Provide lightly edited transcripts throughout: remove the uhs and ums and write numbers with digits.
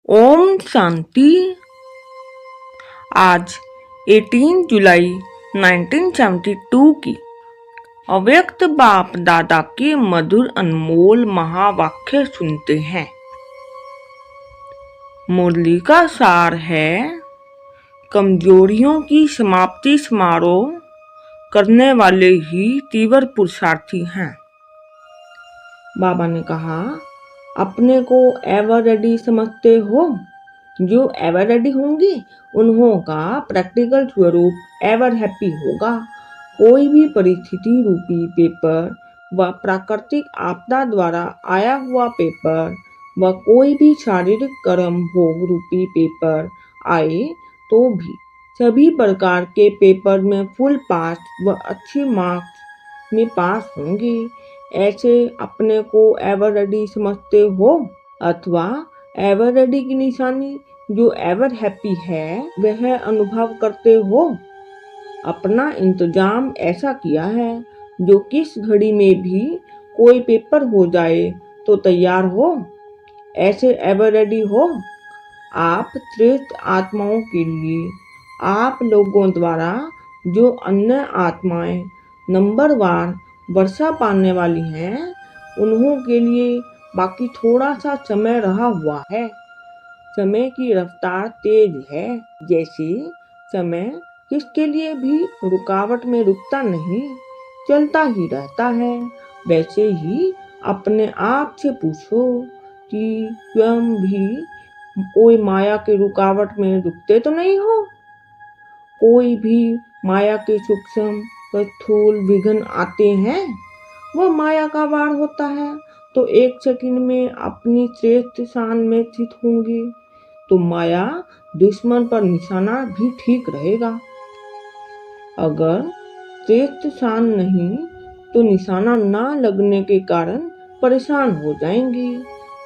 ओम शांति। आज 18 जुलाई 1972 की अव्यक्त बाप दादा के मधुर अनमोल महावाक्य सुनते हैं। मुरली का सार है, कमजोरियों की समाप्ति समारोह करने वाले ही तीव्र पुरुषार्थी हैं। बाबा ने कहा, अपने को एवर रेडी समझते हो? जो एवर रेडी होंगे उन्हों का प्रैक्टिकल स्वरूप एवर हैप्पी होगा। कोई भी परिस्थिति रूपी पेपर व प्राकृतिक आपदा द्वारा आया हुआ पेपर व कोई भी शारीरिक कर्म भोग रूपी पेपर आए तो भी सभी प्रकार के पेपर में फुल पास व अच्छे मार्क्स में पास होंगे। ऐसे अपने को एवर रेडी समझते हो? अथवा एवर रेडी की निशानी जो एवर हैप्पी है वह अनुभव करते हो? अपना इंतजाम ऐसा किया है जो किस घड़ी में भी कोई पेपर हो जाए तो तैयार हो। ऐसे एवर रेडी हो। आप श्रेष्ठ आत्माओं के लिए आप लोगों द्वारा जो अन्य आत्माएं नंबरवार वर्षा पाने वाली हैं, उन्हों के लिए बाकी थोड़ा सा समय रहा हुआ है। समय की रफ्तार तेज है। जैसे समय किसके लिए भी रुकावट में रुकता नहीं, चलता ही रहता है, वैसे ही अपने आप से पूछो कि स्वयं भी कोई माया के रुकावट में रुकते तो नहीं हो। कोई भी माया के सूक्ष्म व स्थूल विघ्न आते हैं, वह माया का वार होता है तो एक सेकंड में अपनी श्रेष्ठ शान में स्थित होंगे। तो माया दुश्मन पर निशाना भी ठीक रहेगा। अगर श्रेष्ठ शान नहीं तो निशाना ना लगने के कारण परेशान हो जाएंगे।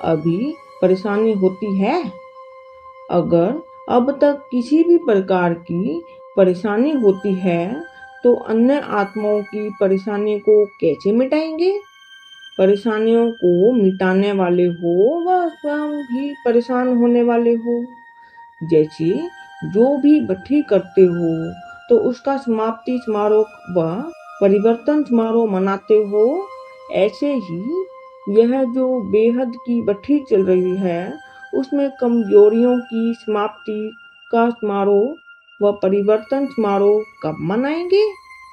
अभी परेशानी होती है। अगर अब तक किसी भी प्रकार की परेशानी होती है तो अन्य आत्माओं की परेशानी को कैसे मिटाएंगे? परेशानियों को मिटाने वाले हो व स्वयं भी परेशान होने वाले हो। जैसे जो भी भट्टी करते हो तो उसका समाप्ति समारोह व परिवर्तन समारोह मनाते हो, ऐसे ही यह जो बेहद की भट्टी चल रही है उसमें कमजोरियों की समाप्ति का समारोह व परिवर्तन समारोह कब मनाएंगे?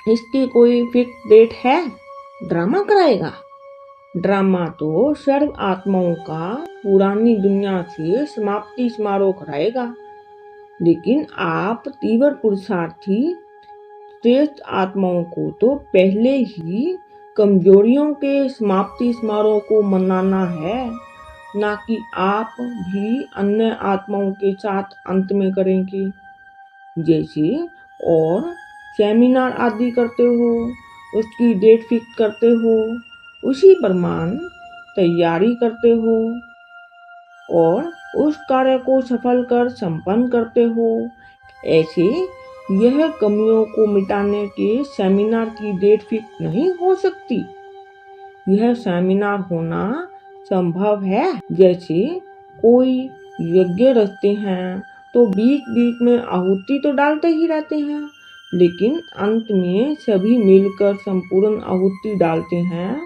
इसकी कोई फिक्स डेट है? ड्रामा कराएगा? ड्रामा तो सर्व आत्माओं का पुरानी दुनिया से समाप्ति समारोह कराएगा। लेकिन आप तीव्र पुरुषार्थी श्रेष्ठ आत्माओं को तो पहले ही कमजोरियों के समाप्ति समारोह को मनाना है, ना कि आप भी अन्य आत्माओं के साथ अंत में करेंगे। जैसे और सेमिनार आदि करते हो, उसकी डेट फिक्स करते हो, उसी प्रमाण तैयारी करते हो और उस कार्य को सफल कर संपन्न करते हो। ऐसे यह कमियों को मिटाने के सेमिनार की डेट फिक्स नहीं हो सकती। यह सेमिनार होना संभव है। जैसे कोई यज्ञ रचते हैं तो बीच बीच में आहुति तो डालते ही रहते हैं, लेकिन अंत में सभी मिलकर संपूर्ण आहुति डालते हैं।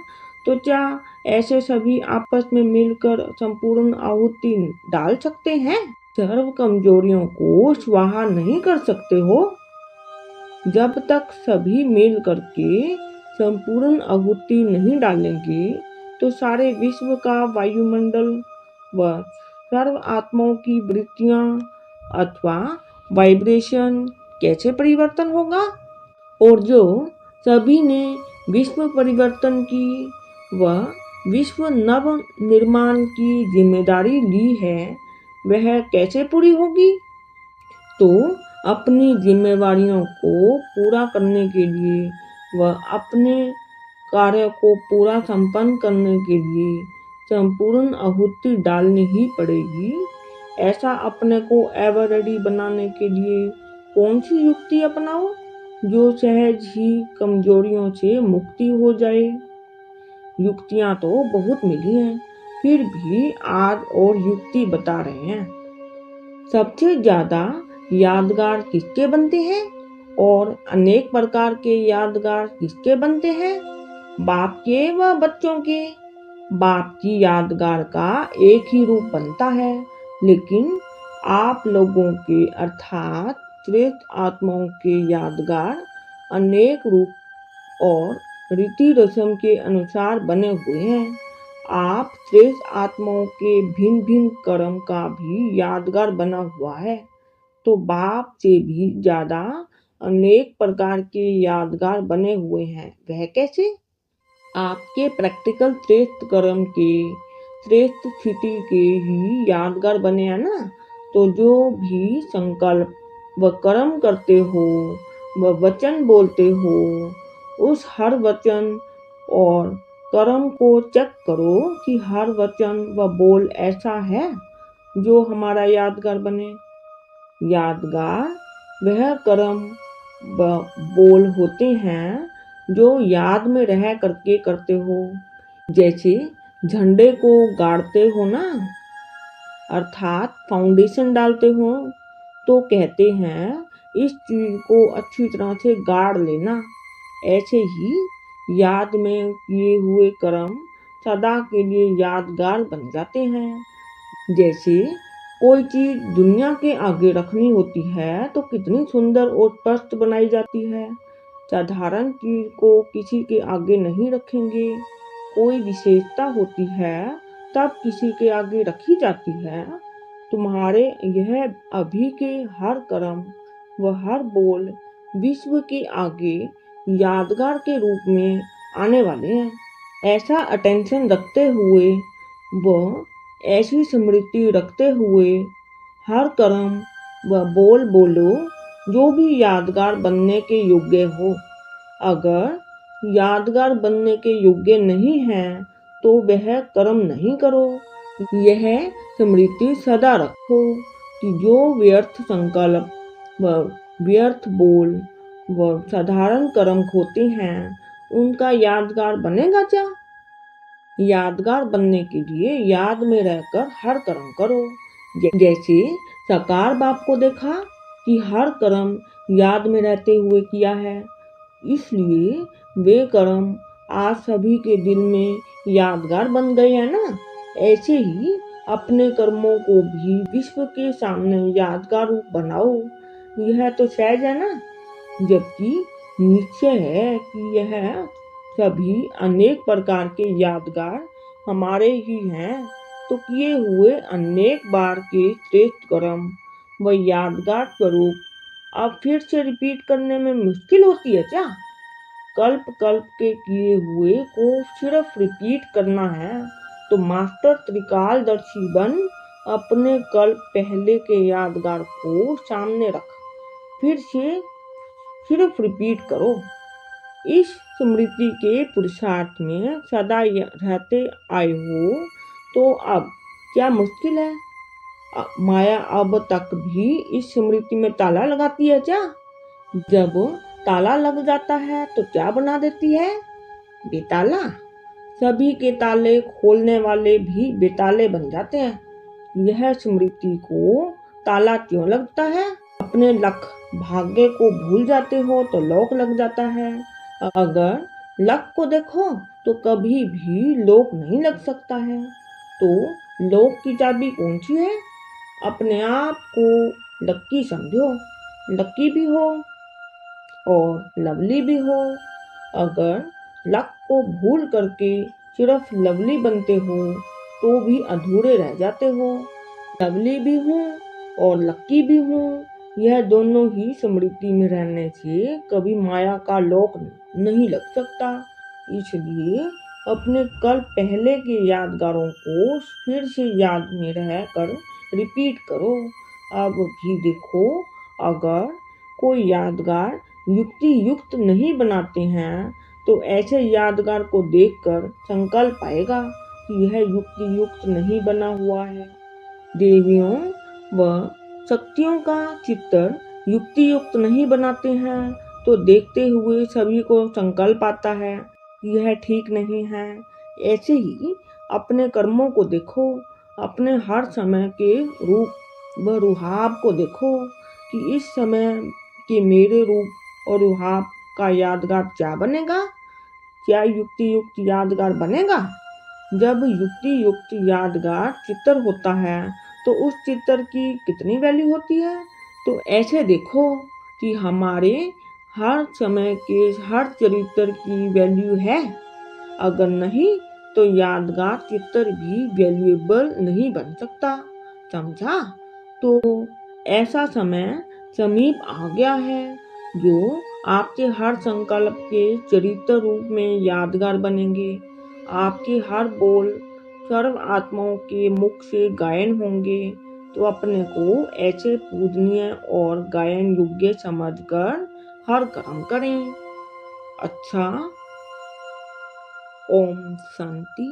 तो क्या ऐसे सभी आपस में मिलकर संपूर्ण आहुति डाल सकते हैं? सर्व कमजोरियों को स्वाहा नहीं कर सकते हो। जब तक सभी मिल करके संपूर्ण आहुति नहीं डालेंगे तो सारे विश्व का वायुमंडल व सर्व आत्माओं की वृत्तियां अथवा वाइब्रेशन कैसे परिवर्तन होगा? और जो सभी ने विश्व परिवर्तन की व विश्व नव निर्माण की जिम्मेदारी ली है, वह कैसे पूरी होगी? तो अपनी जिम्मेवारियों को पूरा करने के लिए व अपने कार्य को पूरा संपन्न करने के लिए संपूर्ण आहुति डालनी ही पड़ेगी। ऐसा अपने को एवर रेडी बनाने के लिए कौन सी युक्ति अपनाओ जो सहज ही कमजोरियों से मुक्ति हो जाए? युक्तियां तो बहुत मिली हैं, फिर भी आज और युक्ति बता रहे हैं। सबसे ज्यादा यादगार किसके बनते हैं और अनेक प्रकार के यादगार किसके बनते हैं? बाप के व बच्चों के। बाप की यादगार का एक ही रूप बनता है, लेकिन आप लोगों के अर्थात श्रेष्ठ आत्माओं के यादगार अनेक रूप और रीति रस्म के अनुसार बने हुए हैं। आप श्रेष्ठ आत्माओं के भिन्न भिन्न कर्म का भी यादगार बना हुआ है, तो बाप से भी ज्यादा अनेक प्रकार के यादगार बने हुए हैं। वह कैसे? आपके प्रैक्टिकल श्रेष्ठ कर्म के श्रेष्ठ स्थिति के ही यादगार बने हैं ना। तो जो भी संकल्प व कर्म करते हो व वचन बोलते हो, उस हर वचन और कर्म को चेक करो कि हर वचन व बोल ऐसा है जो हमारा यादगार बने। यादगार वह कर्म व बोल होते हैं जो याद में रह करके करते हो। जैसे झंडे को गाड़ते हो ना, अर्थात फाउंडेशन डालते हो, तो कहते हैं इस चीज को अच्छी तरह से गाड़ लेना। ऐसे ही याद में किए हुए कर्म सदा के लिए यादगार बन जाते हैं। जैसे कोई चीज दुनिया के आगे रखनी होती है तो कितनी सुंदर और स्पष्ट बनाई जाती है। साधारण चीज को किसी के आगे नहीं रखेंगे। कोई विशेषता होती है तब किसी के आगे रखी जाती है। तुम्हारे यह अभी के हर कर्म व हर बोल विश्व के आगे यादगार के रूप में आने वाले हैं। ऐसा अटेंशन रखते हुए व ऐसी स्मृति रखते हुए हर कर्म व बोल बोलो जो भी यादगार बनने के योग्य हो। अगर यादगार बनने के योग्य नहीं है तो वह कर्म नहीं करो। यह स्मृति सदा रखो कि जो व्यर्थ संकल्प व व्यर्थ बोल व साधारण कर्म होते हैं उनका यादगार बनेगा क्या? यादगार बनने के लिए याद में रहकर हर कर्म करो। जैसे साकार बाप को देखा कि हर कर्म याद में रहते हुए किया है, इसलिए वे कर्म आज सभी के दिल में यादगार बन गए हैं ना। ऐसे ही अपने कर्मों को भी विश्व के सामने यादगार रूप बनाओ। यह तो सहज है ना, जबकि निश्चय है कि यह सभी अनेक प्रकार के यादगार हमारे ही हैं। तो किए हुए अनेक बार के श्रेष्ठ कर्म व यादगार स्वरूप अब फिर से रिपीट करने में मुश्किल होती है क्या? कल्प कल्प के किए हुए को सिर्फ रिपीट करना है तो मास्टर त्रिकालदर्शी बन अपने कल्प पहले के यादगार को सामने रख फिर से सिर्फ रिपीट करो। इस स्मृति के पुरुषार्थ में सदा रहते आए हो तो अब क्या मुश्किल है? माया अब तक भी इस स्मृति में ताला लगाती है क्या? जब ताला लग जाता है तो क्या बना देती है? बेताला। सभी के ताले खोलने वाले भी बेताले बन जाते हैं। यह स्मृति को ताला क्यों लगता है? अपने लक भाग्य को भूल जाते हो तो लॉक लग जाता है। अगर लक को देखो तो कभी भी लॉक नहीं लग सकता है। तो लॉक की चाबी कौन सी है? अपने आप को लक्की समझो। लक्की भी हो और लवली भी हो। अगर लक को भूल करके सिर्फ लवली बनते हो तो भी अधूरे रह जाते हो। लवली भी हूँ और लक्की भी हूँ, यह दोनों ही स्मृति में रहने से कभी माया का लॉक नहीं लग सकता। इसलिए अपने कल पहले के यादगारों को फिर से याद में रहकर रिपीट करो। अब भी देखो, अगर कोई यादगार युक्ति युक्त नहीं बनाते हैं तो ऐसे यादगार को देखकर संकल्प आएगा कि यह युक्ति युक्त नहीं बना हुआ है। देवियों व शक्तियों का चित्र युक्ति युक्त नहीं बनाते हैं तो देखते हुए सभी को संकल्प आता है कि यह ठीक नहीं है। ऐसे ही अपने कर्मों को देखो, अपने हर समय के रूप वह रुहाब को देखो कि इस समय के मेरे रूप और रुहाब का यादगार क्या बनेगा। क्या युक्ति युक्त यादगार बनेगा। जब युक्ति युक्त यादगार चित्र होता है तो उस चित्र की कितनी वैल्यू होती है। तो ऐसे देखो कि हमारे हर समय के हर चरित्र की वैल्यू है। अगर नहीं तो यादगार चित्र भी वैल्यूएबल नहीं बन सकता। समझा। तो ऐसा समय समीप आ गया है जो आपके हर संकल्प के चरित्र रूप में यादगार बनेंगे। आपके हर बोल सर्व आत्माओं के मुख से गायन होंगे। तो अपने को ऐसे पूजनीय और गायन योग्य समझकर हर काम करें। अच्छा। ओम शांति।